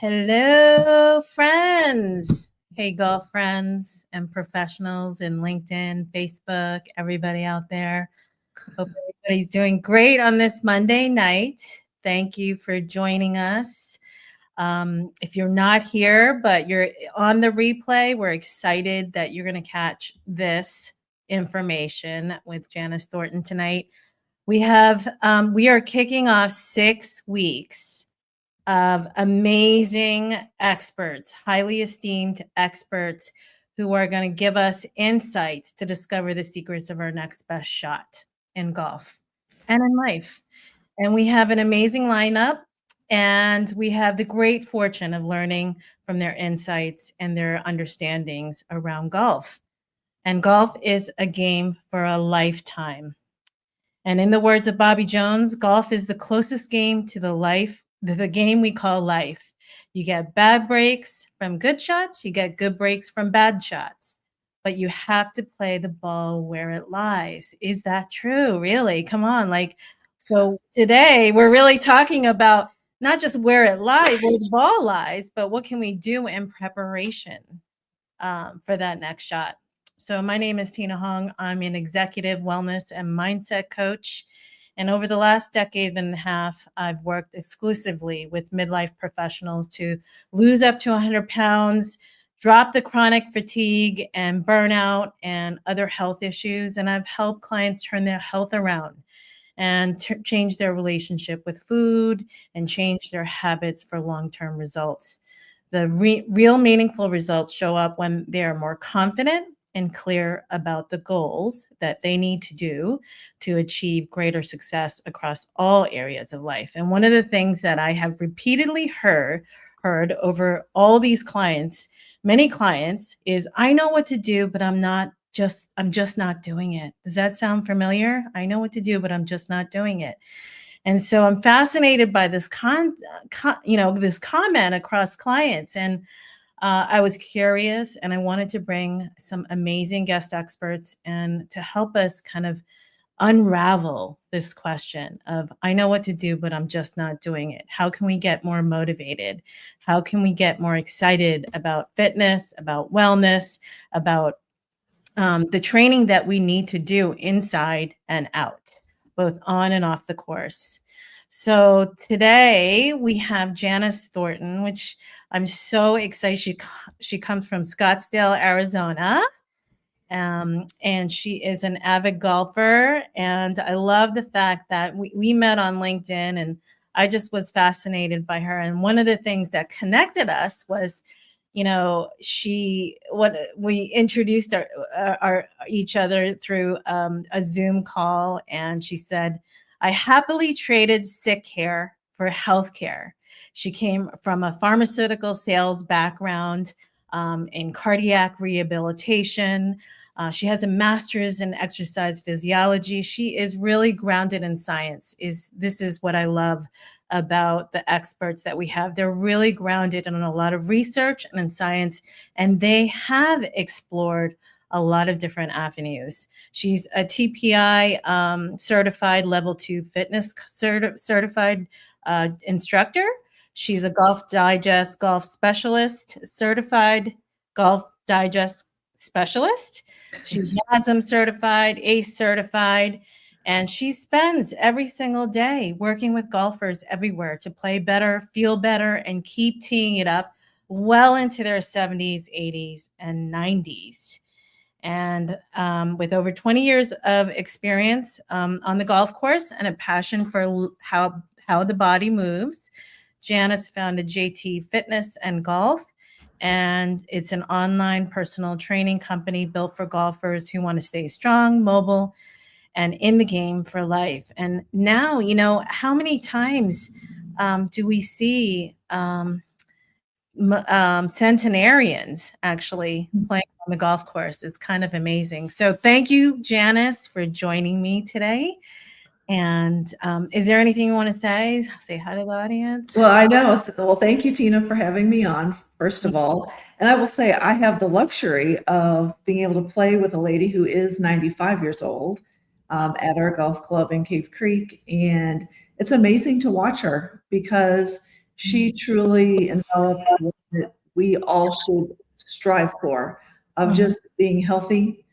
Hello, friends. Hey, golf friends and professionals in LinkedIn, Facebook, everybody out there. Hope everybody's doing great on this Monday night. Thank you for joining us. If you're not here, but you're on the replay, we're excited that you're going to catch this information with Janice Thornton tonight. We are kicking off 6 weeks of amazing experts, highly esteemed experts who are going to give us insights to discover the secrets of our next best shot in golf and in life. And we have an amazing lineup, and we have the great fortune of learning from their insights and their understandings around golf. And golf is a game for a lifetime. And in the words of Bobby Jones, golf is the closest game to the game we call life. You get bad breaks from good shots, you get good breaks from bad shots, but you have to play the ball where it lies. Is that true? Really? Come on. So today we're really talking about not just where it lies, where the ball lies, but what can we do in preparation for that next shot. So my name is Tina Hong. I'm an executive wellness and mindset coach. And over the last decade and a half, I've worked exclusively with midlife professionals to lose up to 100 pounds, drop the chronic fatigue and burnout and other health issues. And I've helped clients turn their health around and change their relationship with food and change their habits for long-term results. The real meaningful results show up when they are more confident and clear about the goals that they need to do to achieve greater success across all areas of life. And one of the things that I have repeatedly heard over all these clients, many clients, is I know what to do, but I'm just not doing it. Does that sound familiar? I know what to do, but I'm just not doing it. And so I'm fascinated by this this comment across clients. And I was curious, and I wanted to bring some amazing guest experts and to help us kind of unravel this question of I know what to do, but I'm just not doing it. How can we get more motivated? How can we get more excited about fitness, about wellness, about the training that we need to do inside and out, both on and off the course. So today we have Janice Thornton, which I'm so excited. She comes from Scottsdale, Arizona, and she is an avid golfer. And I love the fact that we met on LinkedIn, and I just was fascinated by her. And one of the things that connected us was, we introduced our each other through a Zoom call, and she said, I happily traded sick care for healthcare. She came from a pharmaceutical sales background in cardiac rehabilitation. She has a master's in exercise physiology. She is really grounded in science. This is what I love about the experts that we have. They're really grounded in a lot of research and in science, and they have explored a lot of different avenues. She's a TPI certified level 2 fitness certified instructor. She's a Golf Digest golf specialist, certified Golf Digest specialist. She's NASM certified, ACE certified, and she spends every single day working with golfers everywhere to play better, feel better, and keep teeing it up well into their 70s, 80s, and 90s. And with over 20 years of experience on the golf course and a passion for how the body moves, Janice founded JT Fitness and Golf. And it's an online personal training company built for golfers who want to stay strong, mobile, and in the game for life. And now, how many times do we see centenarians actually playing on the golf course? It's kind of amazing. So thank you, Janice, for joining me today. And is there anything you want to say? Say hi to the audience. Well, I know. Well, thank you, Tina, for having me on, first of all. And I will say I have the luxury of being able to play with a lady who is 95 years old at our golf club in Cave Creek. And it's amazing to watch her because She truly enveloped what we all should strive for, of Mhm. just being healthy.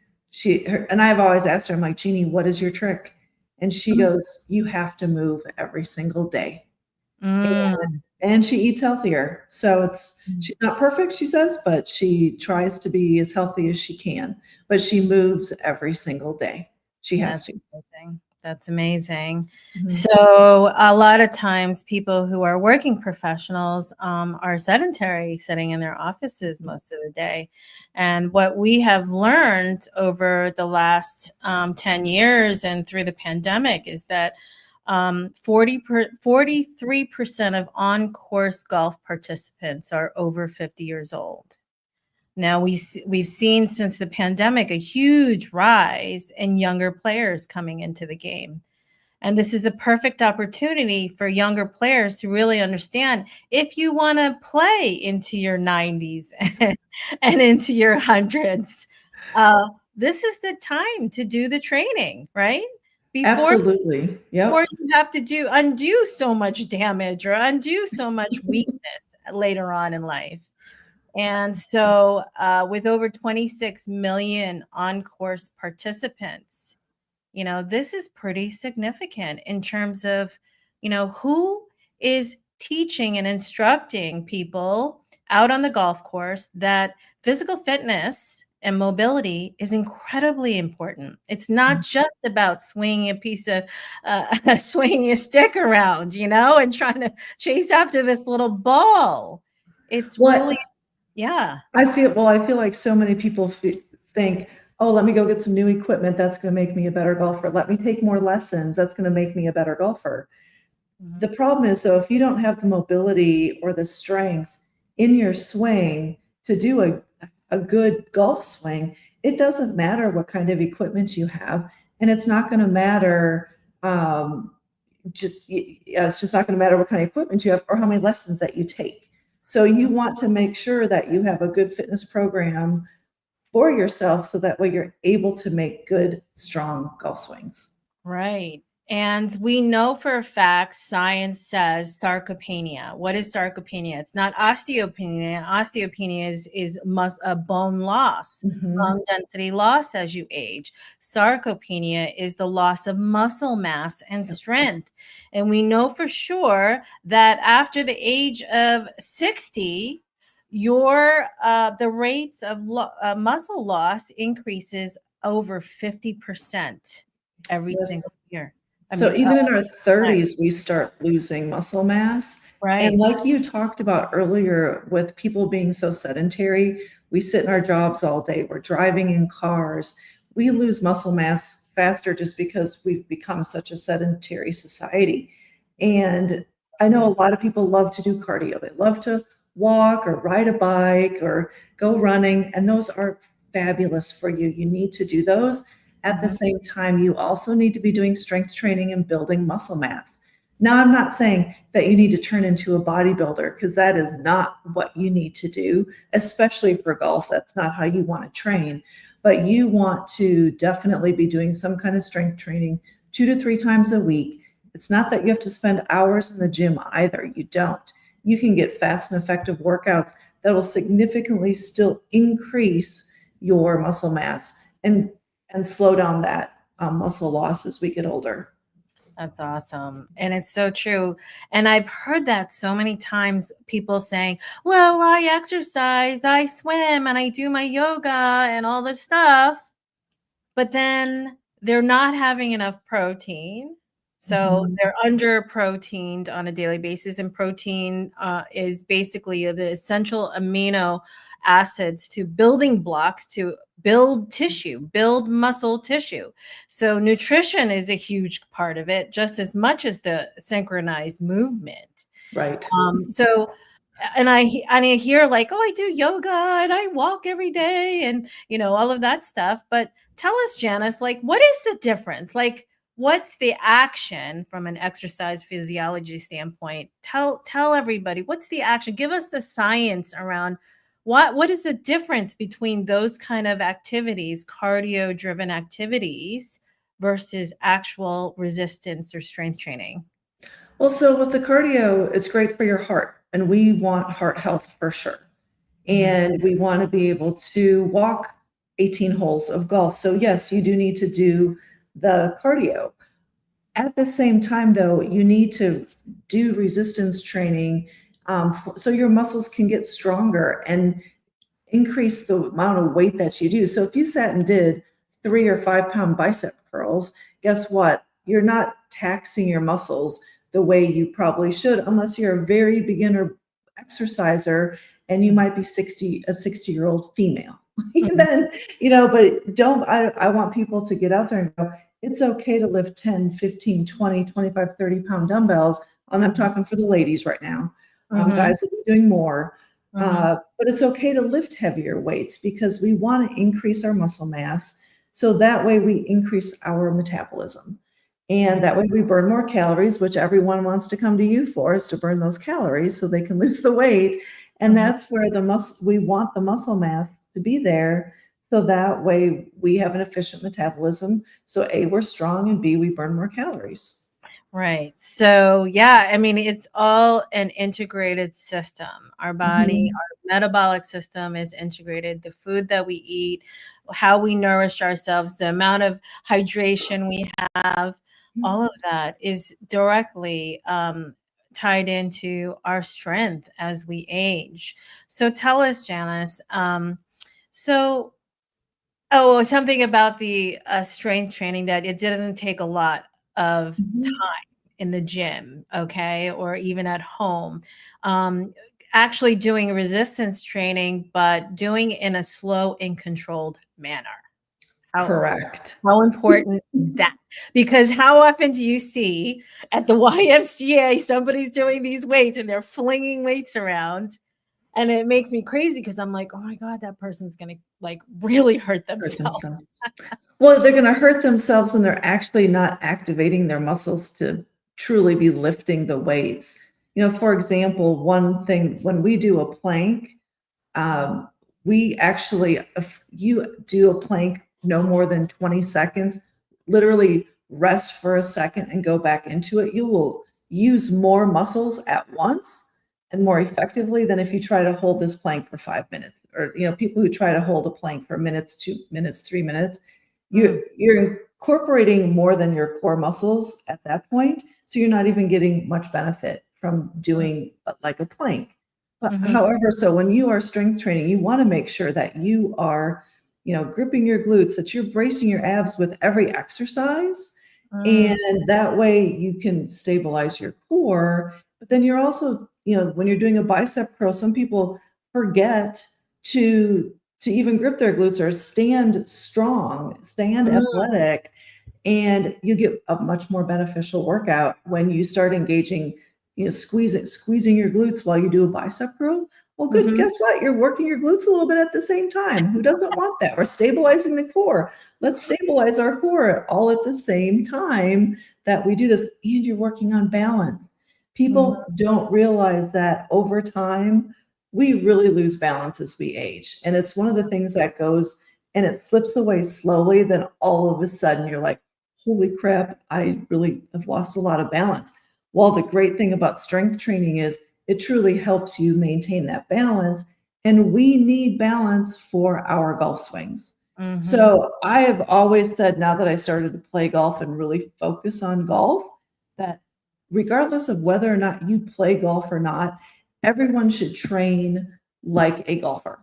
And I've always asked her, I'm like, Jeannie, what is your trick? And she goes, you have to move every single day. Mm. And she eats healthier. So Mm. she's not perfect, she says, but she tries to be as healthy as she can. But she moves every single day. She has That's to. amazing. That's amazing. Mhm. So a lot of times people who are working professionals are sedentary, sitting in their offices most of the day. And what we have learned over the last 10 years and through the pandemic is that 43% of on-course golf participants are over 50 years old. Now we've seen since the pandemic a huge rise in younger players coming into the game. And this is a perfect opportunity for younger players to really understand if you want to play into your 90s and into your hundreds, this is the time to do the training, right? Before Absolutely. before Yep. you have to undo so much damage or undo so much weakness later on in life. And so, with over 26 million on course participants, this is pretty significant in terms of, who is teaching and instructing people out on the golf course that physical fitness and mobility is incredibly important. It's not just about swinging a piece of, swinging a stick around, and trying to chase after this little ball. It's really, What yeah. I feel like so many people think, oh, let me go get some new equipment. That's going to make me a better golfer. Let me take more lessons. That's going to make me a better golfer. The Mhm. problem is, though, if you don't have the mobility or the strength in your swing to do a good golf swing, it doesn't matter what kind of equipment you have. And it's not going to matter. Yeah, it's just not going to matter what kind of equipment you have or how many lessons that you take. So you want to make sure that you have a good fitness program for yourself so that way you're able to make good, strong golf swings. Right. And we know for a fact science says sarcopenia. What is sarcopenia? It's not osteopenia. Osteopenia is a bone loss, Mhm. bone density loss as you age. Sarcopenia is the loss of muscle mass and Yep. strength. And we know for sure that after the age of 60, your the rates of muscle loss increases over 50% every Yes. single year. I So mean, even in our time. 30s, we start losing muscle mass. And Right. like you talked about earlier, with people being so sedentary, we sit in our jobs all day, we're driving in cars, we lose muscle mass faster just because we've become such a sedentary society. And I know a lot of people love to do cardio. They love to walk or ride a bike or go running, and those are fabulous for you. You need to do those. At the Mhm. same time, you also need to be doing strength training and building muscle mass. Now, I'm not saying that you need to turn into a bodybuilder because that is not what you need to do, especially for golf. That's not how you want to train. But you want to definitely be doing some kind of strength training 2 to 3 times a week. It's not that you have to spend hours in the gym either. You don't. You can get fast and effective workouts that will significantly still increase your muscle mass and slow down that muscle loss as we get older. That's awesome. And it's so true. And I've heard that so many times people saying, well, I exercise, I swim, and I do my yoga and all this stuff. But then they're not having enough protein. So Mhm. they're under proteined on a daily basis. And protein is basically the essential amino acids to building blocks to build tissue, build muscle tissue. So nutrition is a huge part of it, just as much as the synchronized movement. Right. So and I hear like, oh, I do yoga and I walk every day and all of that stuff. But tell us, Janice, like, what is the difference? Like, what's the action from an exercise physiology standpoint? Tell everybody what's the action. Give us the science around what is the difference between those kind of activities, cardio driven activities versus actual resistance or strength training. Well, so with the cardio, it's great for your heart. and we want heart health for sure. And we want to be able to walk 18 holes of golf. So yes, you do need to do the cardio. At the same time, though, you need to do resistance training so your muscles can get stronger and increase the amount of weight that you do. So if you sat and did 3 or 5 pound bicep curls, guess what? You're not taxing your muscles the way you probably should, unless you're a very beginner exerciser and you might be a 60-year-old female. Then, but I want people to get out there and go, it's okay to lift 10, 15, 20, 25, 30-pound dumbbells. And I'm talking for the ladies right now. Guys will be doing more. But it's okay to lift heavier weights because we want to increase our muscle mass. So that way we increase our metabolism. And that way we burn more calories, which everyone wants to come to you for, is to burn those calories so they can lose the weight. And that's where we want the muscle mass to be there. So that way we have an efficient metabolism. So A, we're strong, and B, we burn more calories. Right. So, yeah, I mean, it's all an integrated system. Our body, our metabolic system is integrated. The food that we eat, how we nourish ourselves, the amount of hydration we have, all of that is directly tied into our strength as we age. So tell us, Janice, something about the strength training, that it doesn't take a lot of time in the gym, okay, or even at home. Actually doing resistance training, but doing in a slow and controlled manner. Correct. How important is that? Because how often do you see at the YMCA somebody's doing these weights and they're flinging weights around? And it makes me crazy because I'm like, oh my God, that person's going to like really hurt themselves. Well, they're going to hurt themselves and they're actually not activating their muscles to truly be lifting the weights. For example, one thing, when we do a plank, we actually, if you do a plank no more than 20 seconds, literally rest for a second and go back into it, you will use more muscles at once and more effectively than if you try to hold this plank for 5 minutes. Or, people who try to hold a plank for minutes, 2 minutes, 3 minutes, you're incorporating more than your core muscles at that point. So you're not even getting much benefit from doing like a plank. But however, so when you are strength training, you want to make sure that you are, gripping your glutes, that you're bracing your abs with every exercise. And that way you can stabilize your core. But then you're also, when you're doing a bicep curl, some people forget to even grip their glutes or stand strong, stand athletic, and you get a much more beneficial workout when you start engaging, squeezing your glutes while you do a bicep curl. Well, good. Guess what? You're working your glutes a little bit at the same time. Who doesn't want that? We're stabilizing the core. Let's stabilize our core all at the same time that we do this. And you're working on balance. People don't realize that over time, we really lose balance as we age. And it's one of the things that goes and it slips away slowly. Then all of a sudden you're like, holy crap, I really have lost a lot of balance. Well, the great thing about strength training is it truly helps you maintain that balance. And we need balance for our golf swings. So I have always said, now that I started to play golf and really focus on golf, that regardless of whether or not you play golf or not, everyone should train like a golfer.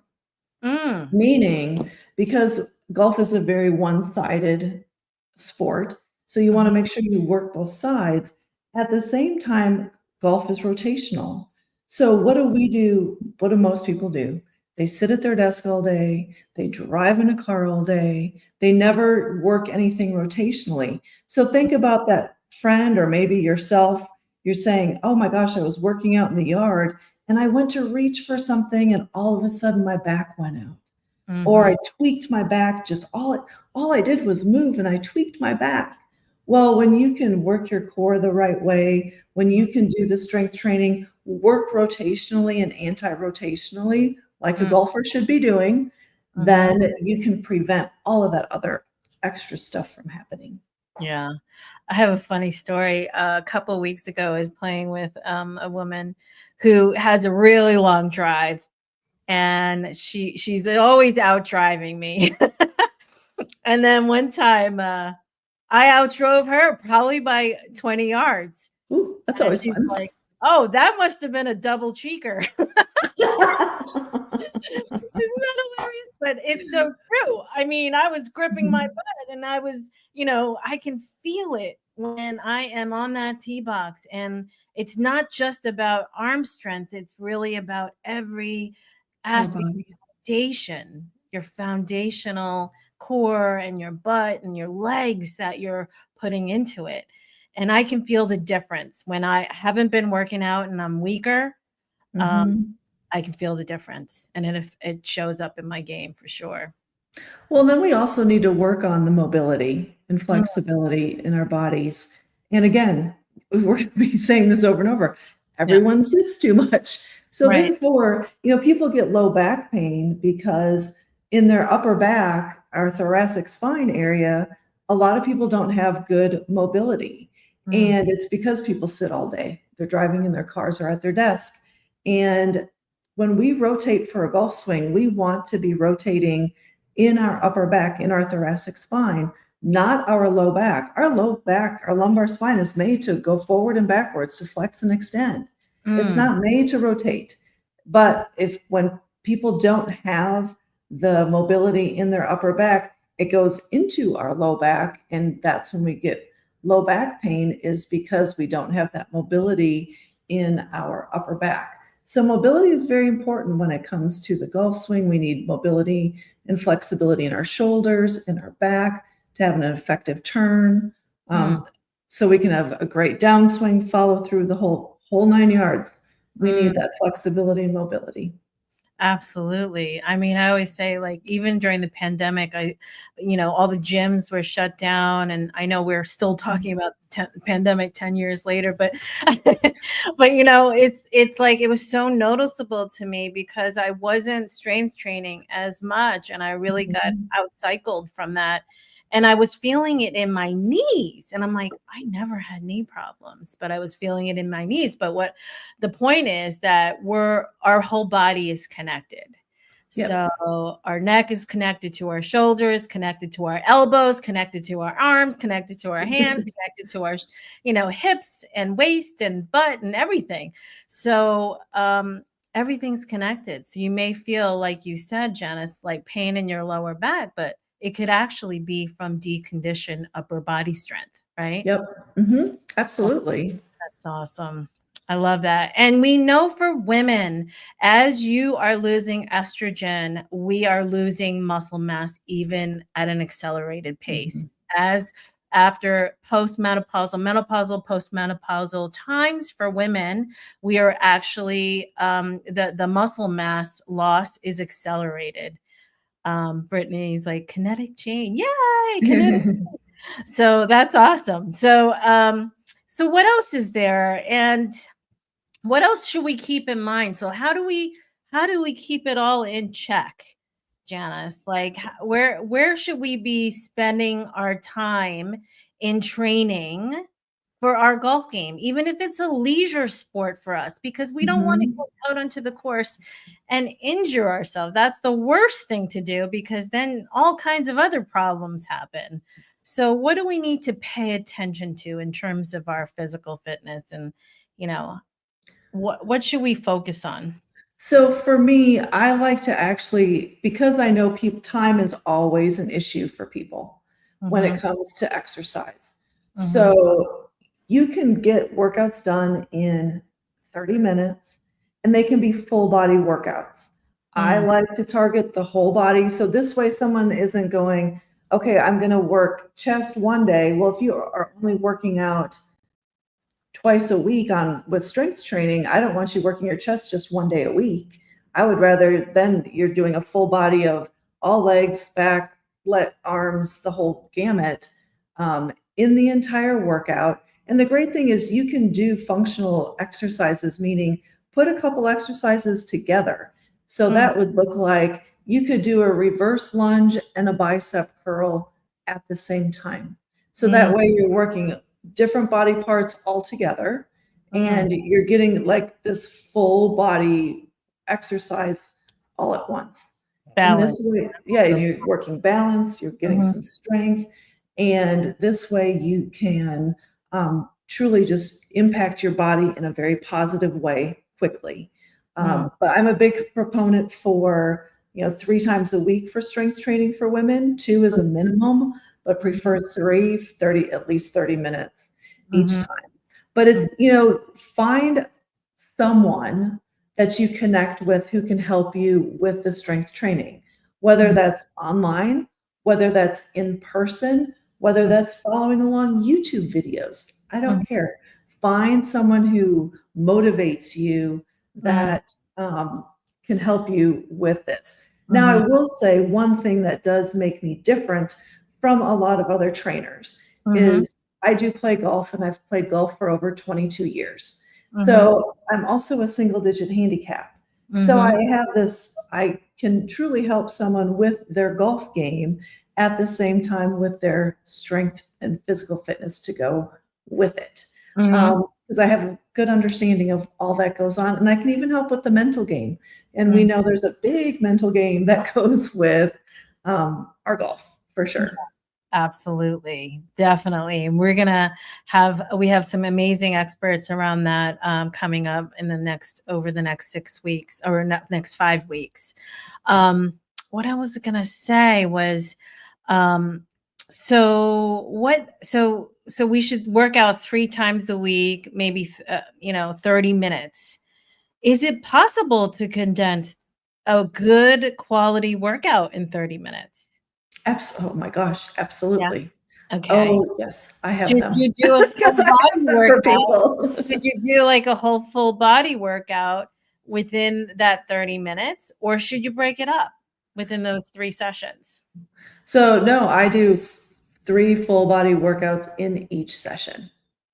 Meaning, because golf is a very one-sided sport, so you want to make sure you work both sides. At the same time, golf is rotational. So what do we do? What do most people do? They sit at their desk all day. They drive in a car all day. They never work anything rotationally. So think about that friend or maybe yourself. You're saying, oh my gosh, I was working out in the yard and I went to reach for something and all of a sudden my back went out. Or I tweaked my back, just all I did was move and I tweaked my back. Well, when you can work your core the right way, when you can do the strength training, work rotationally and anti-rotationally, like a golfer should be doing, then you can prevent all of that other extra stuff from happening. Yeah. I have a funny story. A couple weeks ago, I was playing with a woman who has a really long drive, and she's always out driving me. And then one time, I outdrove her probably by 20 yards, Ooh, that's and always she's fun. like, "Oh, that must have been a double cheeker." Isn't that hilarious? But it's so true. I mean, I was gripping my Mhm. butt and I was, I can feel it when I am on that tee box. And it's not just about arm strength, it's really about every Whole aspect of body. foundation, your foundational core and your butt and your legs that you're putting into it. And I can feel the difference when I haven't been working out and I'm weaker. Um, Mhm. I can feel the difference, and it shows up in my game for sure. Well, then we also need to work on the mobility and Mm, flexibility in our bodies. And again, we're going to be saying this over and over. yeah, Everyone sits too much. So right. therefore, people get low back pain because in their upper back, our thoracic spine area, a lot of people don't have good mobility. Mm, And it's because people sit all day. They're driving in their cars or at their desk. And when we rotate for a golf swing, we want to be rotating in our upper back, in our thoracic spine, not our low back. Our low back, our lumbar spine is made to go forward and backwards, to flex and extend. It's mm, not made to rotate. But if when people don't have the mobility in their upper back, it goes into our low back, and that's when we get low back pain, is because we don't have that mobility in our upper back. So mobility is very important when it comes to the golf swing. We need mobility and flexibility in our shoulders, in our back, to have an effective turn. mm, So we can have a great downswing, follow through the whole 9 yards. We need mm. that flexibility and mobility. Absolutely. I mean, I always say, like, even during the pandemic, all the gyms were shut down, and I know we're still talking about pandemic 10 years later, but, but it's like it was so noticeable to me because I wasn't strength training as much, and I really got Mhm. out cycled from that. And I was feeling it in my knees, and I'm like, I never had knee problems, but I was feeling it in my knees. But what the point is that our whole body is connected. Yep. So our neck is connected to our shoulders, connected to our elbows, connected to our arms, connected to our hands, connected to our, hips and waist and butt and everything. So everything's connected. So you may feel, like you said, Janice, like pain in your lower back, but it could actually be from deconditioned upper body strength, right? Yep. Absolutely. That's awesome. I love that. And we know for women, as you are losing estrogen, we are losing muscle mass even at an accelerated Mhm. pace. As after postmenopausal, menopausal, postmenopausal times for women, we are actually the muscle mass loss is accelerated. Brittany's like kinetic change. Yay, kinetic. So that's awesome. So what else is there? And what else should we keep in mind? So how do we keep it all in check, Janice? Like where should we be spending our time in training for our golf game, even if it's a leisure sport for us, because we don't want to Mhm. go out onto the course and injure ourselves. That's the worst thing to do because then all kinds of other problems happen. So what do we need to pay attention to in terms of our physical fitness, and you know what should we focus on? So for me, I like to actually, because I know people, time is always an issue for people when it Mhm, comes to exercise. mhm, So you can get workouts done in 30 minutes and they can be full body workouts. I mm, like to target the whole body. So this way, someone isn't going, okay, I'm going to work chest one day. Well, if you are only working out twice a week on with strength training, I don't want you working your chest just one day a week. I would rather then you're doing a full body of all legs, back, arms, the whole gamut in the entire workout. And the great thing is you can do functional exercises, meaning put a couple exercises together. So mm, that would look like you could do a reverse lunge and a bicep curl at the same time. So that way you're working different body parts all together and you're getting like this full body exercise all at once. And this Balance. way, yeah, and you're working balance, you're getting some strength, and this way you can truly just impact your body in a very positive way quickly. But I'm a big proponent for 3 times a week for strength training for women. 2 is a minimum, but prefer 30, at least 30 minutes each time. But it's, find someone that you connect with who can help you with the strength training, whether that's online, whether that's in person, whether that's following along YouTube videos. I don't care. Find someone who motivates you that can help you with this. Now, I will say one thing that does make me different from a lot of other trainers is I do play golf, and I've played golf for over 22 years. So I'm also a single digit handicap. So I have this, I can truly help someone with their golf game at the same time with their strength and physical fitness to go with it. Because I have a good understanding of all that goes on, and I can even help with the mental game. And we know there's a big mental game that goes with our golf for sure. Absolutely. Definitely. And we have some amazing experts around that coming up over the next 6 weeks or next 5 weeks. What I was going to say was, so we should work out 3 times a week, maybe, 30 minutes. Is it possible to condense a good quality workout in 30 minutes? Oh my gosh, Yeah. absolutely. Okay. Oh, yes, I have Should them. you do a Because full I have body them for workout? people. Should you do like a whole full body workout within that 30 minutes, or should you break it up within those 3 sessions? So, no, I do 3 full body workouts in each session.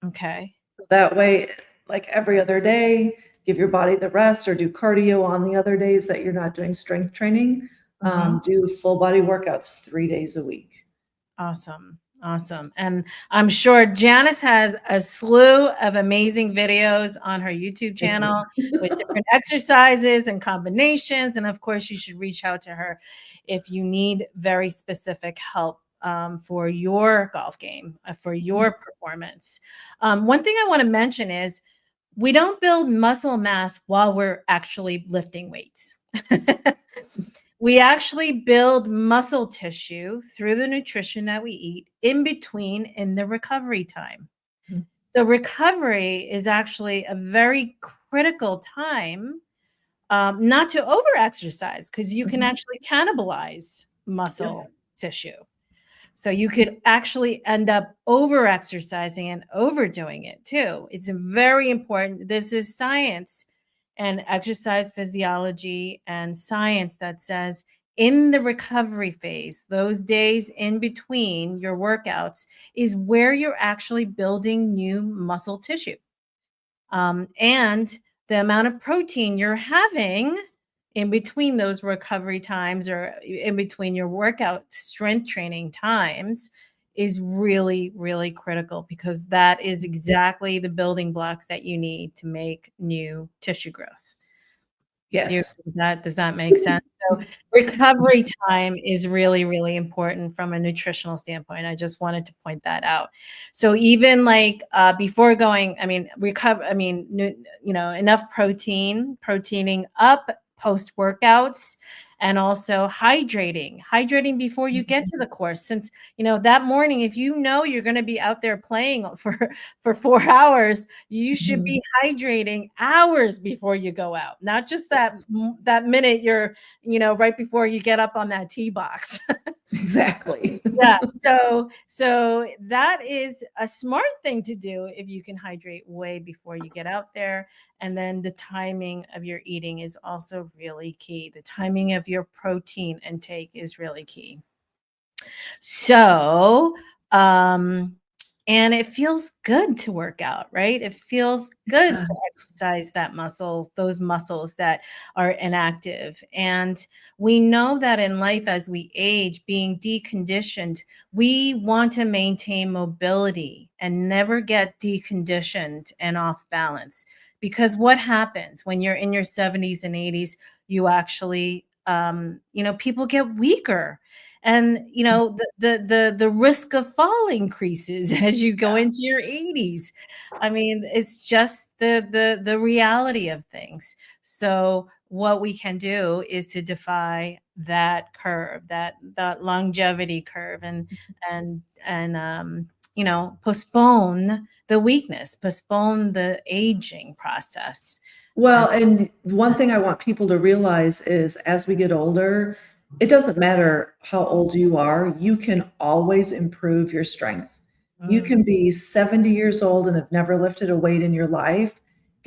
Okay. That way, like every other day, give your body the rest or do cardio on the other days that you're not doing strength training. Do full body workouts 3 days a week. Awesome. Awesome. And I'm sure Janice has a slew of amazing videos on her YouTube channel with different exercises and combinations. And of course, you should reach out to her if you need very specific help for your golf game, for your performance. One thing I want to mention is we don't build muscle mass while we're actually lifting weights. We actually build muscle tissue through the nutrition that we eat in between in the recovery time. So recovery is actually a very critical time, not to over exercise, because you can actually cannibalize muscle tissue. So you could actually end up over exercising and overdoing it too. It's very important. This is science and exercise physiology and science that says in the recovery phase, those days in between your workouts is where you're actually building new muscle tissue. And the amount of protein you're having in between those recovery times or in between your workout strength training times is really, really critical, because that is exactly the building blocks that you need to make new tissue growth. Yes. Does that make sense? So recovery time is really, really important from a nutritional standpoint. I just wanted to point that out. So even like before going, enough proteining up post workouts, and also hydrating before you get to the course. Since, that morning, if you're going to be out there playing for 4 hours, you should be hydrating hours before you go out, not just that minute you're, right before you get up on that tee box. Exactly. Yeah. So that is a smart thing to do if you can hydrate way before you get out there. And then the timing of your eating is also really key. The timing of your protein intake is really key. So, And it feels good to work out, right? It feels good to exercise those muscles that are inactive. And we know that in life as we age, being deconditioned, we want to maintain mobility and never get deconditioned and off balance. Because what happens when you're in your 70s and 80s, you actually, people get weaker, and the risk of fall increases as you go into your 80s. I mean, it's just the reality of things. So what we can do is to defy that curve, that longevity curve, and postpone the weakness, postpone the aging process. Well, As and one thing I want people to realize is as we get older, it doesn't matter how old you are, you can always improve your strength. You mm, can be 70 years old and have never lifted a weight in your life.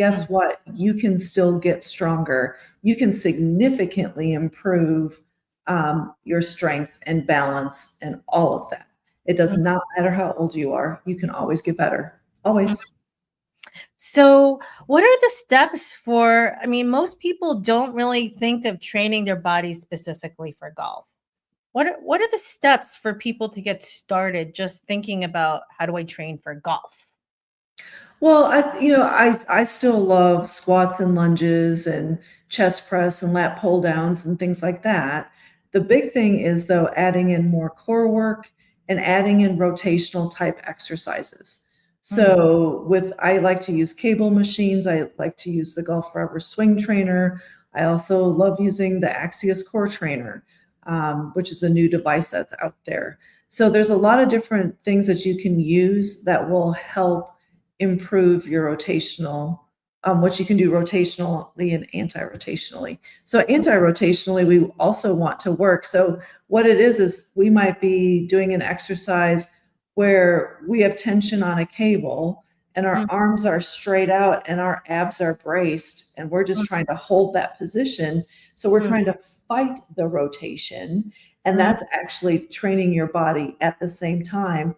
mm, Guess what? You can still get stronger. You can significantly improve your strength and balance and all of that. It does mm, not matter how old you are. You can always get better. mm. Always. So, what are the steps for? I mean, most people don't really think of training their bodies specifically for golf. What are the steps for people to get started just thinking about how do I train for golf? Well, I still love squats and lunges and chest press and lat pull downs and things like that. The big thing is though adding in more core work and adding in rotational type exercises. Mm, So I like to use cable machines. I like to use the Golf Forever swing trainer. I also love using the Axios core trainer, which is a new device that's out there. So there's a lot of different things that you can use that will help improve your rotational, what you can do rotationally and anti-rotationally. So anti-rotationally, we also want to work. So what it is we might be doing an exercise where we have tension on a cable and our mm, arms are straight out and our abs are braced and we're just mm, trying to hold that position. So we're mm, trying to fight the rotation, and mm, that's actually training your body at the same time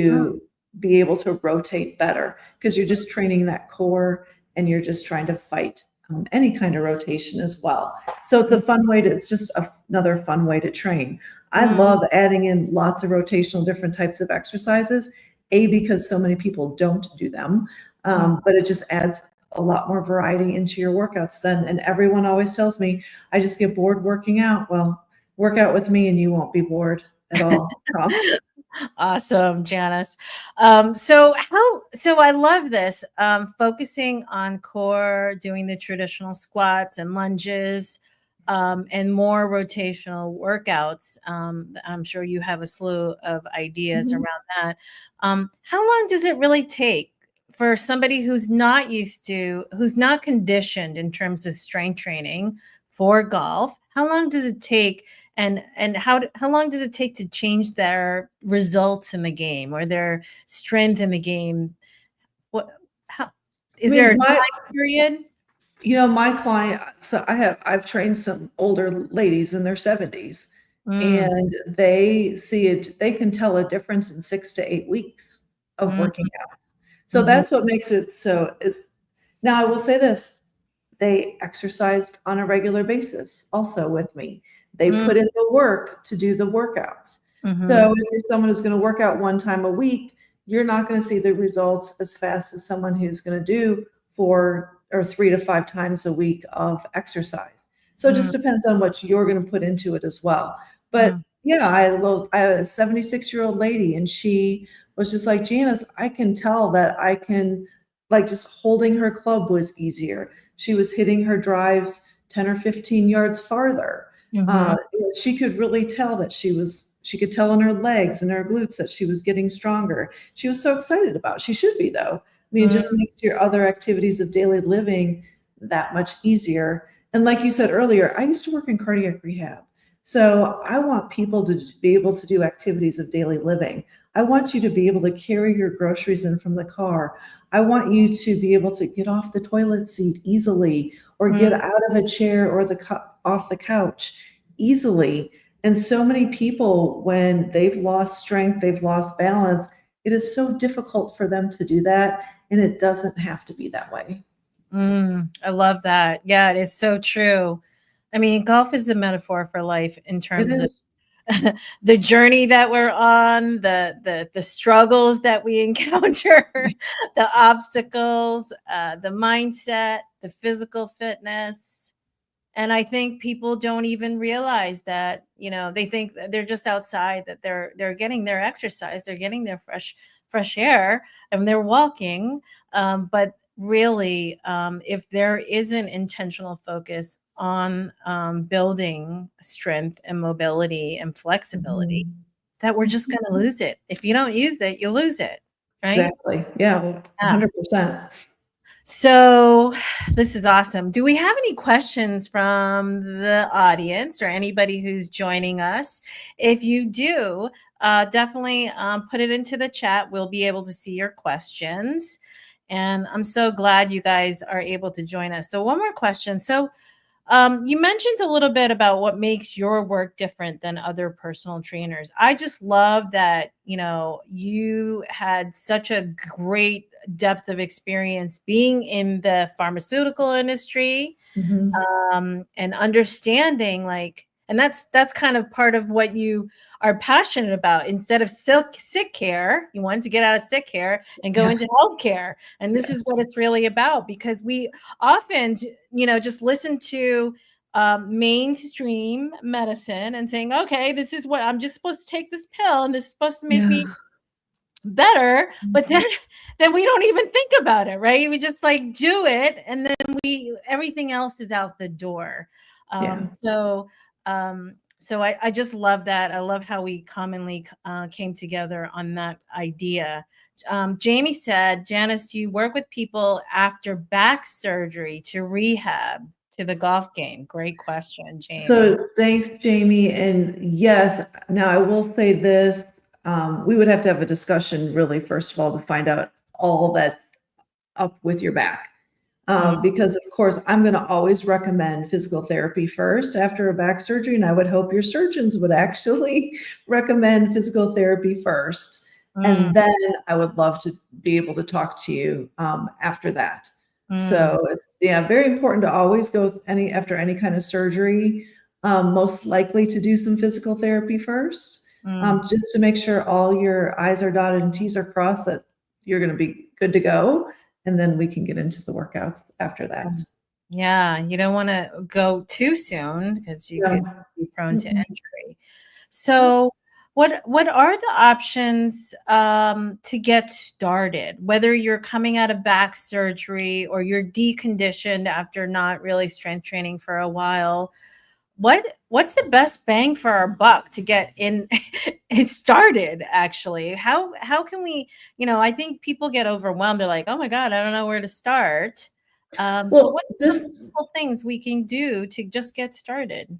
mm, to be able to rotate better because you're just training that core and you're just trying to fight any kind of rotation as well. So it's a fun way to, it's just another fun way to train. I mm, love adding in lots of rotational different types of exercises, because so many people don't do them, mm. but it just adds a lot more variety into your workouts then. And everyone always tells me, I just get bored working out. Well, work out with me and you won't be bored at all. Promise. Awesome, Janice. So I love this. Focusing on core, doing the traditional squats and lunges, and more rotational workouts. I'm sure you have a slew of ideas Mhm. around that. How long does it really take for somebody who's not conditioned in terms of strength training for golf? How long does it take, and how long does it take to change their results in the game or their strength in the game? What how I is there a mean, time period? my client, so I've trained some older ladies in their 70s, Mm, and they see it, they can tell a difference in 6 to 8 weeks of mm, working out. So mhm, that's what makes it so is now I will say this, they exercised on a regular basis also with me. They mm, put in the work to do the workouts. mhm, So if you're someone who's going to work out one time a week, you're not going to see the results as fast as someone who's going to do 4 or 3 to 5 times a week of exercise. So it mm, just depends on what you're going to put into it as well. But mm, yeah, I have a 76-year-old lady and she was just like, Janice, I can tell that I can, like, just holding her club was easier. She was hitting her drives 10 or 15 yards farther. mhm, She could really tell that she could tell in her legs and her glutes that she was getting stronger. She was so excited about it. She should be though. I mean, it mm, just makes your other activities of daily living that much easier. And like you said earlier, I used to work in cardiac rehab. So I want people to be able to do activities of daily living. I want you to be able to carry your groceries in from the car. I want you to be able to get off the toilet seat easily or mm, get out of a chair or off the couch easily. And so many people, when they've lost strength, they've lost balance, it is so difficult for them to do that, and it doesn't have to be that way. I love that. Yeah, it is so true. I mean, golf is a metaphor for life in It terms of is. the journey that we're on, the struggles that we encounter, the obstacles, the mindset, the physical fitness. And I think people don't even realize that, they think that they're just outside, that they're getting their exercise, they're getting their fresh air, and they're walking. But really, if there isn't intentional focus on building strength and mobility and flexibility, Mhm. that we're just going to lose it. If you don't use it, you lose it, right? Exactly. Yeah, Yeah. 100%. So this is awesome. Do we have any questions from the audience or anybody who's joining us? If you do, definitely put it into the chat. We'll be able to see your questions. And I'm so glad you guys are able to join us. So, one more question. So, you mentioned a little bit about what makes your work different than other personal trainers. I just love that, you had such a great depth of experience being in the pharmaceutical industry, Mhm. and understanding, like, and that's kind of part of what you are passionate about. Instead of sick care, you wanted to get out of sick care and go into Yes. healthcare, and this Yes. is what it's really about, because we often just listen to mainstream medicine and saying, okay, this is what I'm just supposed to take, this pill, and this is supposed to make me Yeah. better. But then Mhm. then we don't even think about it, right? We just like do it, and then we everything else is out the door. Yeah. So I just love that. I love how we commonly came together on that idea. Jamie said, Janice, do you work with people after back surgery to rehab to the golf game? Great question, Jamie. So thanks, Jamie. And yes, now I will say this, we would have to have a discussion really, first of all, to find out all that's up with your back. Mm, Because of course, I'm going to always recommend physical therapy first after a back surgery. And I would hope your surgeons would actually recommend physical therapy first. mm, And then I would love to be able to talk to you after that. mm, So it's, yeah, very important to always go after any kind of surgery, most likely to do some physical therapy first, mm. just to make sure all your I's are dotted and T's are crossed, that you're going to be good to go, and then we can get into the workouts after that. Yeah, you don't want to go too soon because you could Yeah. be prone to Mm-mm. injury. Yep. So, what are the options to get started? Whether you're coming out of back surgery or you're deconditioned after not really strength training for a while, what's the best bang for our buck to get in it started? Actually, how can we? I think people get overwhelmed. They're like, oh my god, I don't know where to start. But Well, what are some this, simple things we can do to just get started?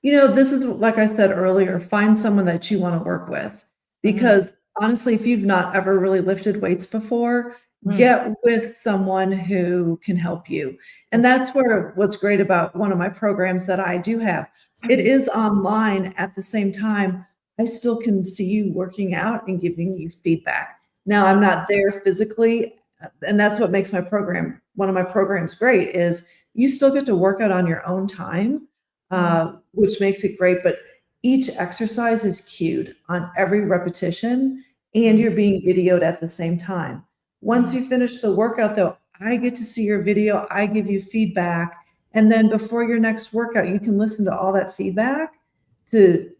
this is like I said earlier, find someone that you want to work with. Mhm. Because honestly, if you've not ever really lifted weights before, Mm. get with someone who can help you. And That's that's where what's great about one of my programs that I do have. It true. is online at the same time. I still can see you working out and giving you feedback. Now, I'm not there physically, and that's what makes one of my programs great, is you still get to work out on your own time, Mm, which makes it great. But each exercise is cued on every repetition, and mm, you're being videoed at the same time. Once mm, you finish the workout, though, I get to see your video, I give you feedback. And then before your next workout, you can listen to all that feedback to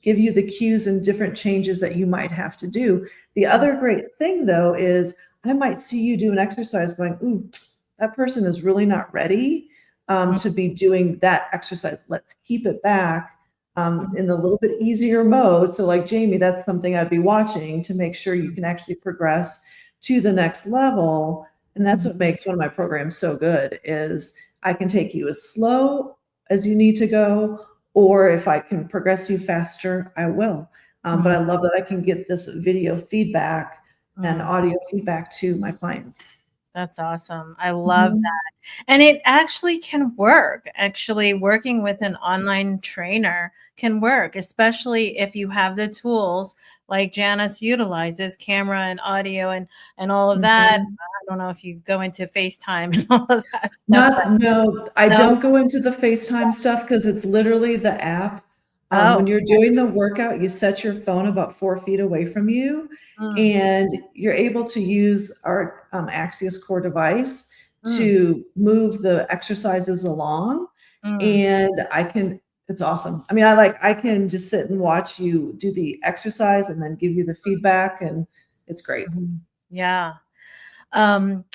give you the cues and different changes that you might have to do. The mm, other great thing, though, is I might see you do an exercise going, ooh, that person is really not ready mm, to be doing that exercise. Let's keep it back mm, in a little bit easier mode. So, like Jamie, that's something I'd be watching to make sure you can actually progress to the next level. And that's mm, what makes one of my programs so good, is I can take you as slow as you need to go, or if I can progress you faster, I will. But mm, I love that I can get this video feedback and mm. audio feedback to my clients. That's awesome. I love Mhm. that. And it actually can work. Actually, working with an online trainer can work, especially if you have the tools like Janice utilizes, camera and audio and all of that. Mhm. I don't know if you go into FaceTime and all of that stuff, but Not no, I no. don't go into the FaceTime stuff because it's literally the app. When Oh, you're doing the workout, you set your phone about 4 feet away from you, mm, and you're able to use our, Axios Core device mm, to move the exercises along, mm, and it's awesome. I can just sit and watch you do the exercise and then give you the feedback, and it's great. mhm. Yeah. Um,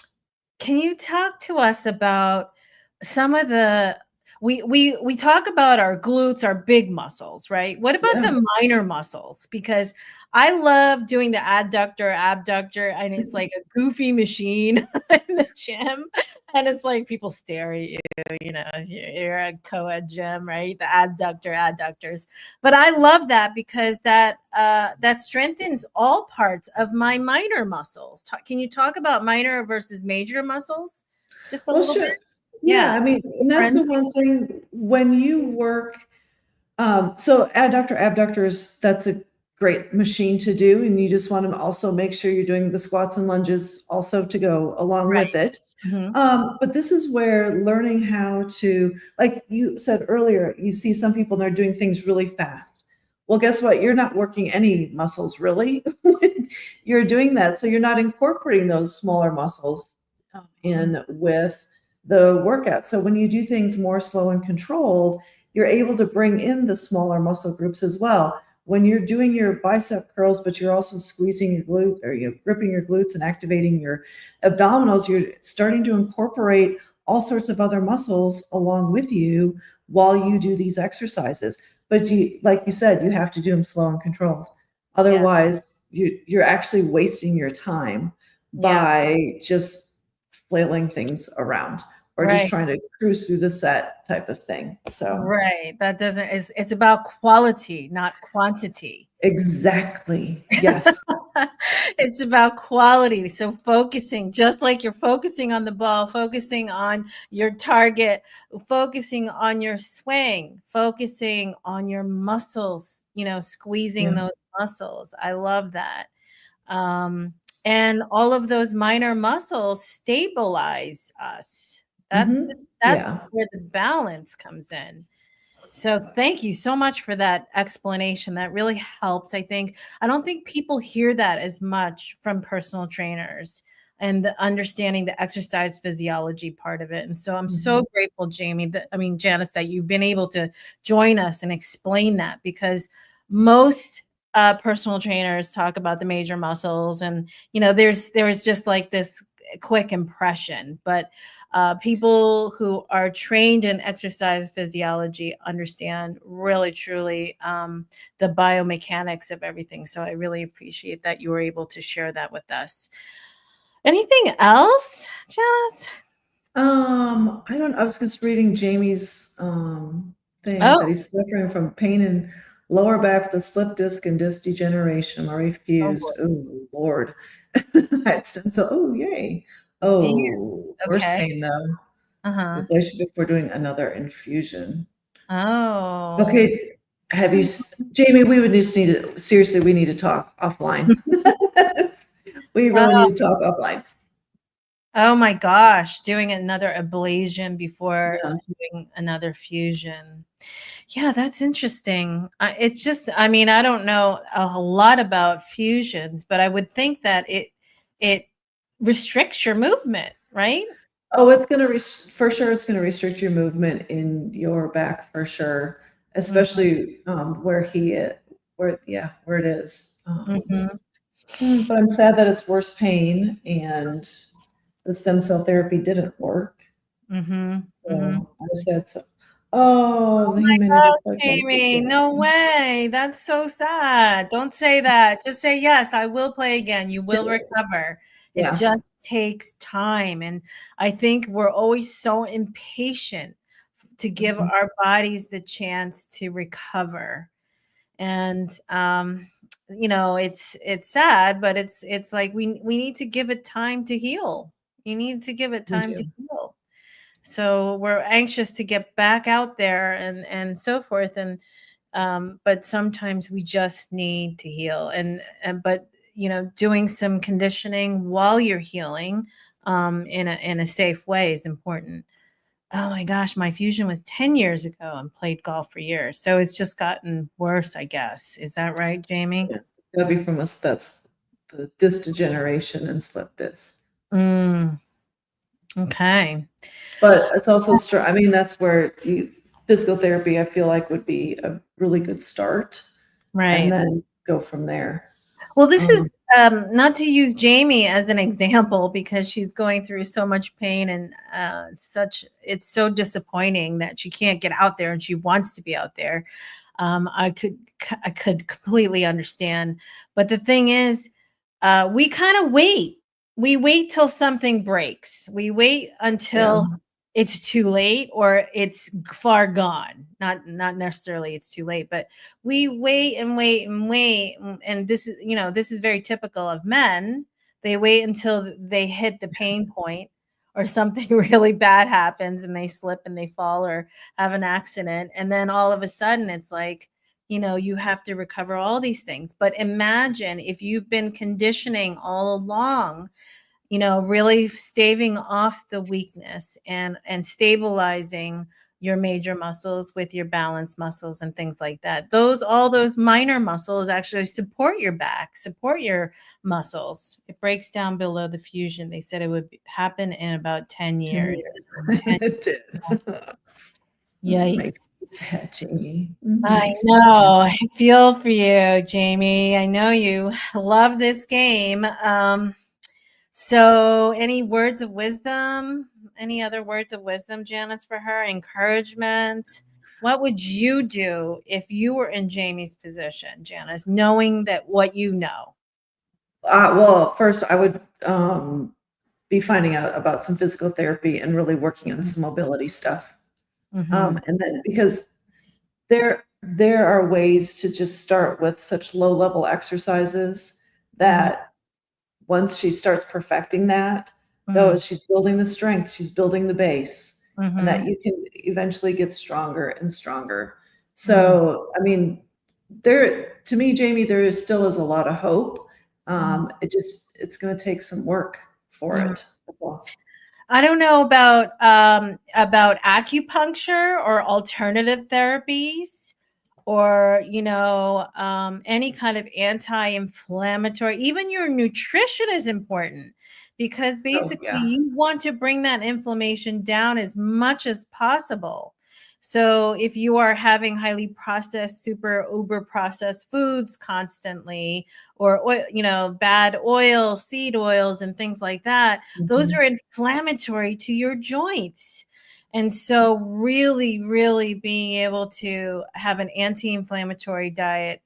Can you talk to us about some of the we talk about our glutes, our big muscles, right? What about Yeah. the minor muscles? Because I love doing the adductor, abductor, and it's like a goofy machine in the gym. And it's like people stare at you, you're a co-ed gym, right? The adductors. But I love that because that strengthens all parts of my minor muscles. Can you talk about minor versus major muscles just a Well, little bit? sure. Yeah, Yeah, and that's the differentiate. one thing when you work, so abductors, that's a great machine to do, and you just want to also make sure you're doing the squats and lunges also to go along Right. with it. Mhm. But this is where learning how to, like you said earlier, you see some people, they're doing things really fast. Well, guess what? You're not working any muscles really when you're doing that. So you're not incorporating those smaller muscles Mhm. in with the workout. So when you do things more slow and controlled, you're able to bring in the smaller muscle groups as well. When you're doing your bicep curls, but you're also squeezing your glute or you're gripping your glutes and activating your abdominals, you're starting to incorporate all sorts of other muscles along with you while you do these exercises. But like you said, you have to do them slow and controlled. Yeah, Otherwise, you're actually wasting your time yeah, by just flailing things around or just right, trying to cruise through the set type of thing. So, right. That doesn't it's about quality, not quantity. exactly. Yes. It's about quality. So focusing, just like you're focusing on the ball, focusing on your target, focusing on your swing, focusing on your muscles, squeezing Yeah. those muscles. I love that. Um, and all of those minor muscles stabilize us. That's Hmm. that's Yeah. where the balance comes in. So thank you so much for that explanation. That really helps. I don't think people hear that as much from personal trainers and the understanding the exercise physiology part of it. And so I'm so Mhm. grateful, Jamie, Janice, that you've been able to join us and explain that because most personal trainers talk about the major muscles and there's just like this quick impression, but people who are trained in exercise physiology understand really truly the biomechanics of everything. So I really appreciate that you were able to share that with us. Anything else, Janet? I was just reading Jamie's thing that Oh, he's suffering from pain in lower back with a slip disc and disc degeneration, already oh boy. fused. Oh Lord. Had stem cell. Oh yay. Dear. Oh, worse Okay. pain though. Uh-huh. Replacement before doing another infusion. Oh. Okay, Jamie, we need to talk offline. We really Oh, need to talk offline. oh my gosh, doing another ablation before Yeah. doing another fusion. Yeah, that's interesting. It's just, I don't know a whole lot about fusions, but I would think that it restricts your movement, right? Oh, it's gonna for sure, it's gonna restrict your movement in your back for sure, Mhm, especially, where it is. mhm, But I'm sad that it's worse pain and the stem cell therapy didn't work. mhm, mhm. So I said so. Oh, Oh he my may need to gosh, play golf Amy, no again. way. That's so sad. Don't say that. Just say, yes, I will play again. You will recover. It Yeah. just takes time. And I think we're always so impatient to give Mhm. our bodies the chance to recover. And it's sad, but it's like we need to give it time to heal. You need to give it We time to do. heal. So we're anxious to get back out there and so forth. And but sometimes we just need to heal. And but doing some conditioning while you're healing in a safe way is important. Oh my gosh, my fusion was 10 years ago and played golf for years. So it's just gotten worse, I guess. Is that right, Jamie? Yeah. That'd be from us. That's the disc degeneration and slip disc. Mm, okay. But it's also I mean, that's where physical therapy, I feel like, would be a really good start, and Right. then go from there. Well, this Um, is not to use Jamie as an example because she's going through so much pain and it's so disappointing that she can't get out there and she wants to be out there. I could completely understand, but the thing is, we kind of wait. We wait till something breaks. We wait yeah. until it's too late or it's far gone. Not necessarily it's too late, but we wait and wait and wait. And this is very typical of men. They wait until they hit the pain point or something really bad happens and they slip and they fall or have an accident. And then all of a sudden it's like, you have to recover all these things. But imagine if you've been conditioning all along, really staving off the weakness and stabilizing your major muscles with your balance muscles and things like that. All those minor muscles actually support your back, support your muscles. It breaks down below the fusion. They said it would happen in about 10 10 years. In years. 10 It did. That makes me Yikes. sad, Jamie. That I makes me sad. know. I feel for you, Jamie. I know you love this game. So any words of wisdom? Any other words of wisdom, Janice, for her? Encouragement? What would you do if you were in Jamie's position, Janice, knowing that what you know? Well, first, I would be finding out about some physical therapy and really working on some mobility stuff. Mm-hmm. And then because there are ways to just start with such low level exercises Mm-hmm. that once she starts perfecting that, though Mm-hmm. she's building the strength, she's building the base, and Mm-hmm. that you can eventually get stronger and stronger. Mm-hmm. So, I mean, to me, Jamie, still is a lot of hope. It's going to take some work for Mm-hmm. it. Well, I don't know about acupuncture or alternative therapies or any kind of anti-inflammatory. Even your nutrition is important because oh basically yeah. you want to bring that inflammation down as much as possible. So if you are having highly processed, super uber processed foods constantly, or bad oil, seed oils, and things like that, those Mhm. are inflammatory to your joints. And so really, really being able to have an anti-inflammatory diet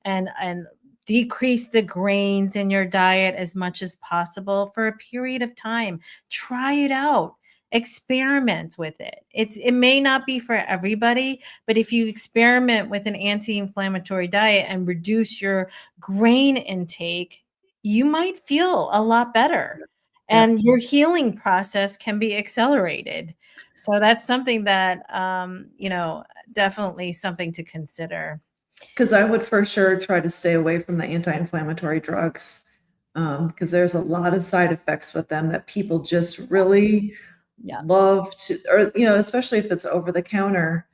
and decrease the grains in your diet as much as possible for a period of time. Try it out. Experiment with it. It may not be for everybody, but if you experiment with an anti-inflammatory diet and reduce your grain intake, you might feel a lot better Yeah. and your healing process can be accelerated. So that's something that definitely something to consider. Because I would for sure try to stay away from the anti-inflammatory drugs, because there's a lot of side effects with them that people just really Yeah. love to, or especially if it's over the counter.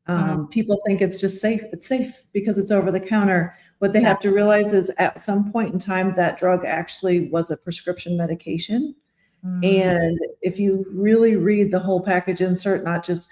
Mhm. People think it's just safe. It's safe because it's over the counter. What they have to Exactly. realize is at some point in time, that drug actually was a prescription medication. Mm, And if you really read the whole package insert, not just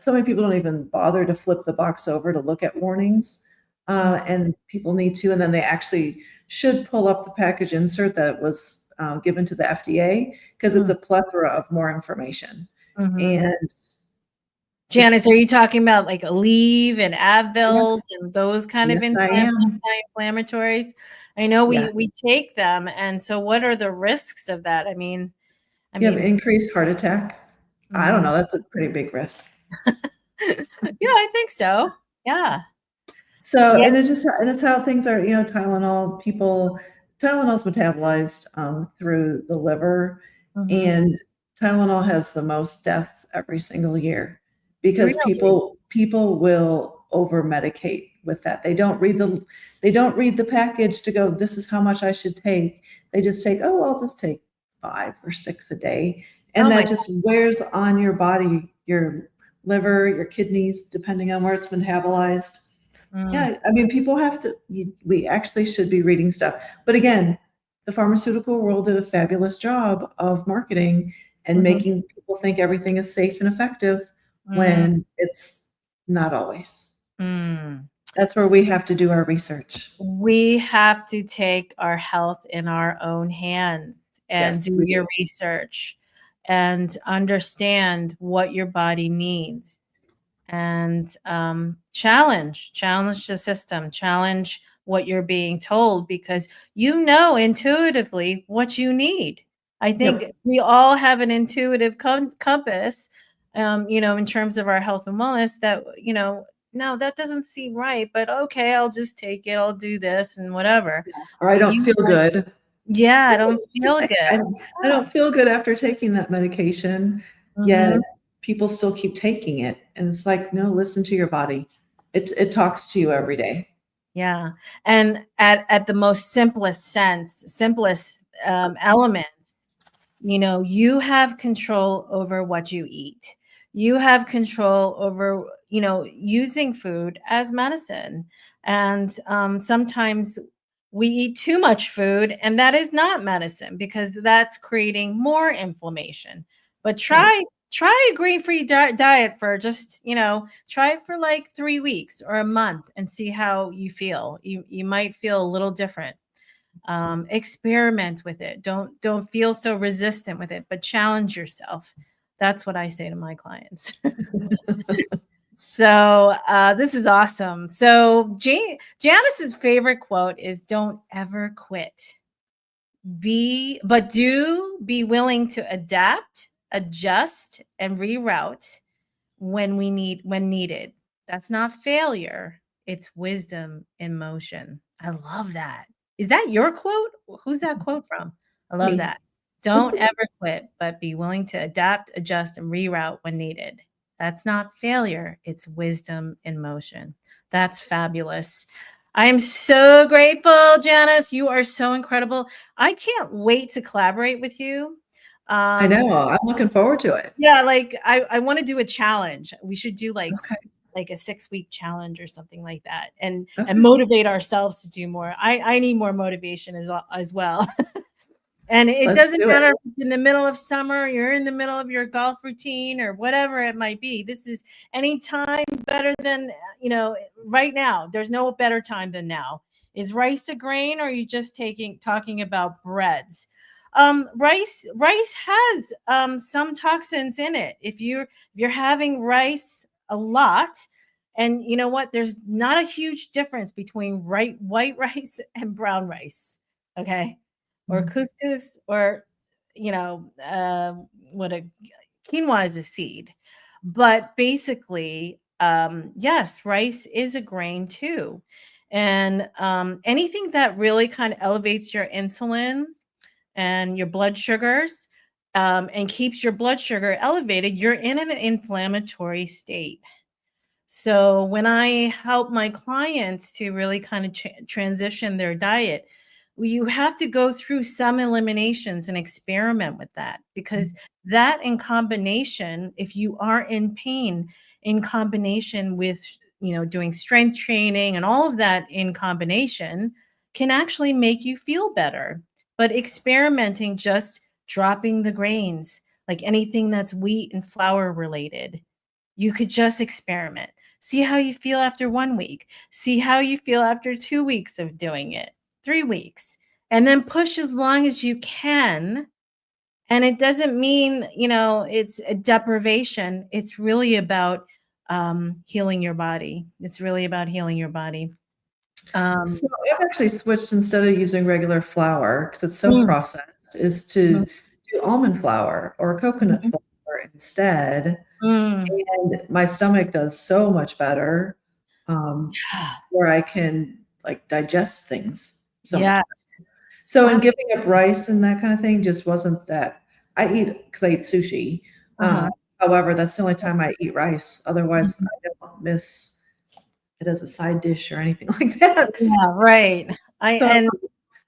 so many people don't even bother to flip the box over to look at warnings, mm, and people need to, and then they actually should pull up the package insert that was given to the FDA because it's mm, a plethora of more information. mhm. And if Janice, are you talking about like Aleve and yes, Advils and those kind of yes, I am. anti-inflammatories? I know Yeah, we take them, and so what are the risks of that? I you have mean, increased heart attack. I don't mhm. know. That's a pretty big risk. Yeah, I think so. Yeah. So, Yeah. and it's how things are, Tylenol's metabolized through the liver. Mhm. And Tylenol has the most deaths every single year because Really? people will over medicate with that. They don't read the package to go, this is how much I should take. They just take, oh, I'll just take 5 or 6 a day. Oh And my that just wears on your body, your liver, your kidneys, depending on where it's metabolized. Mm, Yeah, I mean, people have to, we actually should be reading stuff. But again, the pharmaceutical world did a fabulous job of marketing and mhm, making people think everything is safe and effective mm, when it's not always. mm. That's where we have to do our research. We have to take our health in our own hands and Yes, do we your do. research and understand what your body needs and challenge the system, challenge what you're being told because you know intuitively what you need. I think Yep. we all have an intuitive compass, in terms of our health and wellness that, no, that doesn't seem right, but okay, I'll just take it. I'll do this and whatever. Or I But don't you feel might, good. yeah, I don't feel good. I, I Yeah. don't feel good after taking that medication, yet Mhm. people still keep taking it. And it's like, no, listen to your body. It talks to you every day. Yeah, and at the most simplest, element, you have control over what you eat. You have control over, using food as medicine. And sometimes we eat too much food, and that is not medicine because that's creating more inflammation. But Right. try a grain-free diet for just, try it for like 3 weeks or a month and see how you feel. You might feel a little different. Experiment with it. Don't feel so resistant with it, but challenge yourself. That's what I say to my clients. So this is awesome. So Janice's favorite quote is, "Don't ever quit. Be willing to adapt, adjust, and reroute when needed. That's not failure. It's wisdom in motion." I love that. Is that your quote? Who's that quote from? I love Me. that. Don't ever quit, but be willing to adapt, adjust, and reroute when needed. That's not failure. It's wisdom in motion. That's fabulous. I am so grateful, Janice. You are so incredible. I can't wait to collaborate with you. I Um, know. I'm looking forward to it. yeah, like I wanna do a challenge. We should do Okay. like a 6-week challenge or something like that and Okay. motivate ourselves to do more. I need more motivation as well. And it Let's doesn't do it. matter if it's in the middle of summer, you're in the middle of your golf routine or whatever it might be. This is any time better than, right now. There's no better time than now. Is rice a grain or are you just talking about breads? Rice has some toxins in it. If you're having rice a lot, and you know what? There's not a huge difference between white rice and brown rice. Okay, or Mhm. couscous or what a quinoa is a seed. But basically, yes, rice is a grain too. And anything that really kind of elevates your insulin and your blood sugars, and keeps your blood sugar elevated, you're in an inflammatory state. So when I help my clients to really kind of transition their diet, you have to go through some eliminations and experiment with that because that in combination, if you are in pain, in combination with doing strength training and all of that in combination can actually make you feel better. But experimenting, just dropping the grains, like anything that's wheat and flour related, you could just experiment. See how you feel after 1 week. See how you feel after 2 weeks of doing it, 3 weeks, and then push as long as you can. And it doesn't mean, it's a deprivation. It's really about healing your body. It's really about healing your body. Um, So I've actually switched instead of using regular flour because it's so mm, processed, is mm, to do almond flour or coconut mhm, flour instead. mm. And my stomach does so much better, where I can like digest things so much better. Yes. So in Ab- giving up rice and that kind of thing just wasn't that. I eat because I eat sushi. Uh-huh. However, that's the only time I eat rice. Otherwise, Mhm. I don't miss it as a side dish or anything like that. Yeah, right. So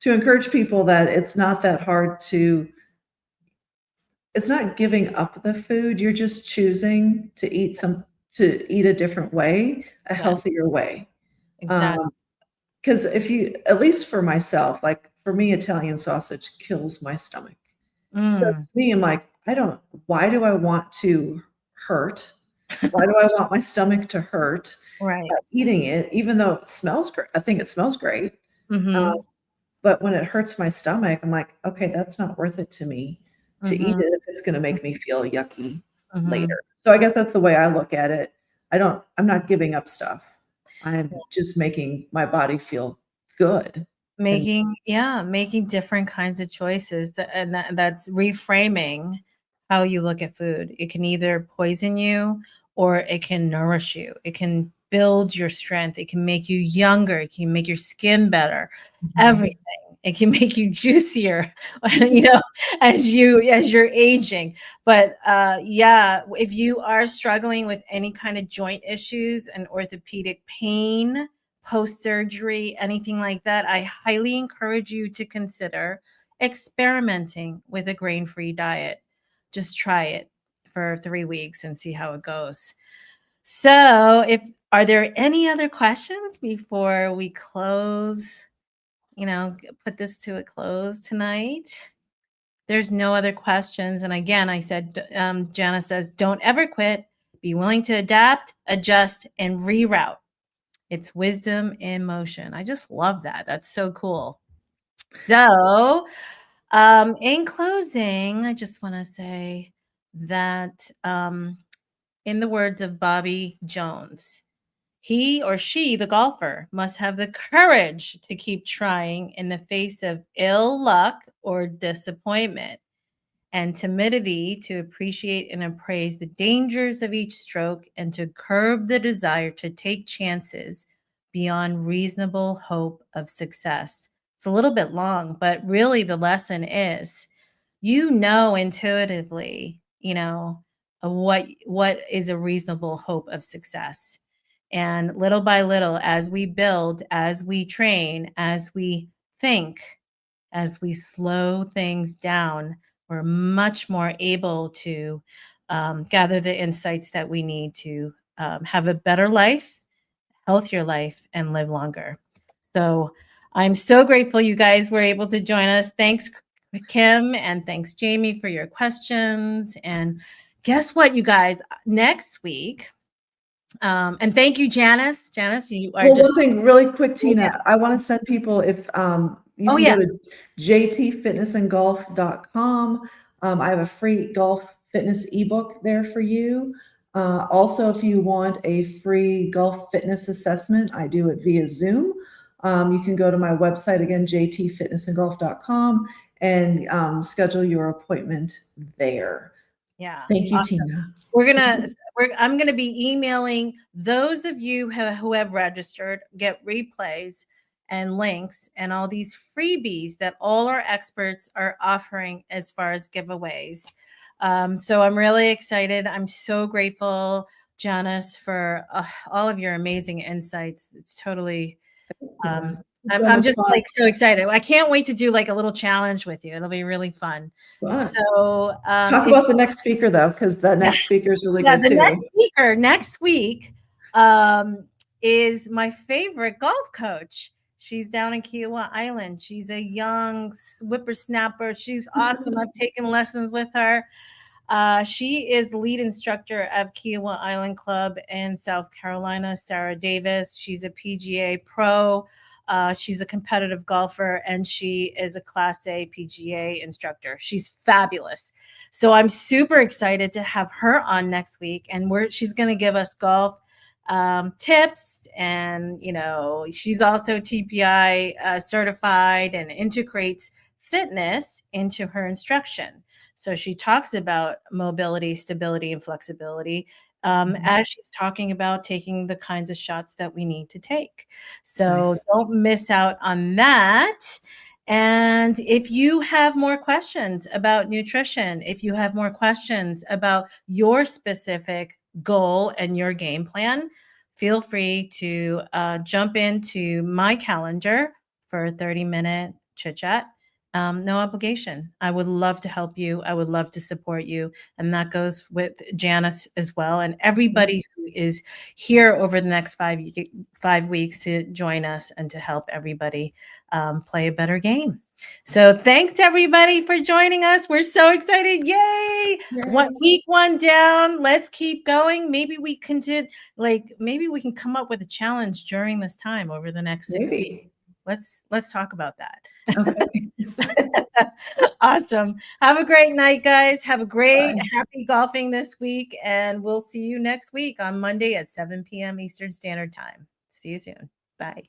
to encourage people that it's not that hard to, it's not giving up the food. You're just choosing to eat a different way, a Yes, healthier way. exactly. Because if you, at least for myself, like for me, Italian sausage kills my stomach. So to Mm, me, I'm like, why do I want to hurt? Why do I want my stomach to hurt right. by eating it, even though it smells great? I think it smells great. Uh, Mhm. but when it hurts my stomach, I'm like, okay, that's not worth it to me to eat Mhm. it if it's going to make me feel yucky Mhm. later. So I guess that's the way I look at it. I'm not giving up stuff. I'm just making my body feel good. And Making different kinds of choices that's reframing how you look at food. It can either poison you or it can nourish you. It can build your strength. It can make you younger. It can make your skin better. Mhm. Everything. It can make you juicier, as you're aging. But yeah, if you are struggling with any kind of joint issues and orthopedic pain, post surgery, anything like that, I highly encourage you to consider experimenting with a grain free diet. Just try it for 3 weeks and see how it goes. So, if are there any other questions before we close? Put this to a close tonight. There's no other questions. And again, I said, Jana says, don't ever quit. Be willing to adapt, adjust, and reroute. It's wisdom in motion. I just love that. That's so cool. So, in closing, I just want to say that, in the words of Bobby Jones, he or she, the golfer, must have the courage to keep trying in the face of ill luck or disappointment, and timidity to appreciate and appraise the dangers of each stroke, and to curb the desire to take chances beyond reasonable hope of success. It's a little bit long, but really the lesson is, intuitively, what is a reasonable hope of success. And little by little, as we build, as we train, as we think, as we slow things down, we're much more able to gather the insights that we need to have a better life, healthier life, and live longer. So I'm so grateful you guys were able to join us. Thanks, Kim, and thanks, Jamie, for your questions. And guess what, you guys? Next week, and thank you, Janice. Janice, you are Well, just, one thing really quick, oh, yeah. Tina, I want to send people, if you Oh, can yeah. go to jtfitnessandgolf.com. I have a free golf fitness ebook there for you. Also, if you want a free golf fitness assessment, I do it via Zoom. You can go to my website again, jtfitnessandgolf.com, and schedule your appointment there. Yeah. Thank you, Tina. I'm gonna be emailing those of you who have registered, get replays and links and all these freebies that all our experts are offering as far as giveaways. So I'm really excited. I'm so grateful, Janice, for all of your amazing insights. It's totally Yeah, it's so I'm much just fun. like so excited. I can't wait to do like a little challenge with you. It'll be really fun. Fun. So Talk if about the next speaker though, because that yeah, next speaker is really yeah, good the too. next speaker next week is my favorite golf coach. She's down in Kiowa Island. She's a young whippersnapper. She's awesome. I've taken lessons with her. She is lead instructor of Kiowa Island Club in South Carolina, Sarah Davis. She's a PGA pro. She's a competitive golfer, and she is a Class A PGA instructor. She's fabulous. So I'm super excited to have her on next week, and she's going to give us golf tips, and she's also TPI certified and integrates fitness into her instruction. So she talks about mobility, stability, and flexibility as she's talking about taking the kinds of shots that we need to take. So Nice. don't miss out on that. And if you have more questions about nutrition, if you have more questions about your specific goal and your game plan, feel free to jump into my calendar for a 30-minute chit chat. No obligation. I would love to help you. I would love to support you. And that goes with Janice as well. And everybody who is here over the next 5 weeks to join us and to help everybody play a better game. So thanks everybody for joining us. We're so excited. Yay! Week 1 down. Let's keep going. Maybe we can maybe we can come up with a challenge during this time over the next 6 weeks. Let's talk about that. Okay. Awesome. Have a great night, guys. Have a great, happy golfing this week. And we'll see you next week on Monday at 7 p.m. Eastern Standard Time. See you soon. Bye.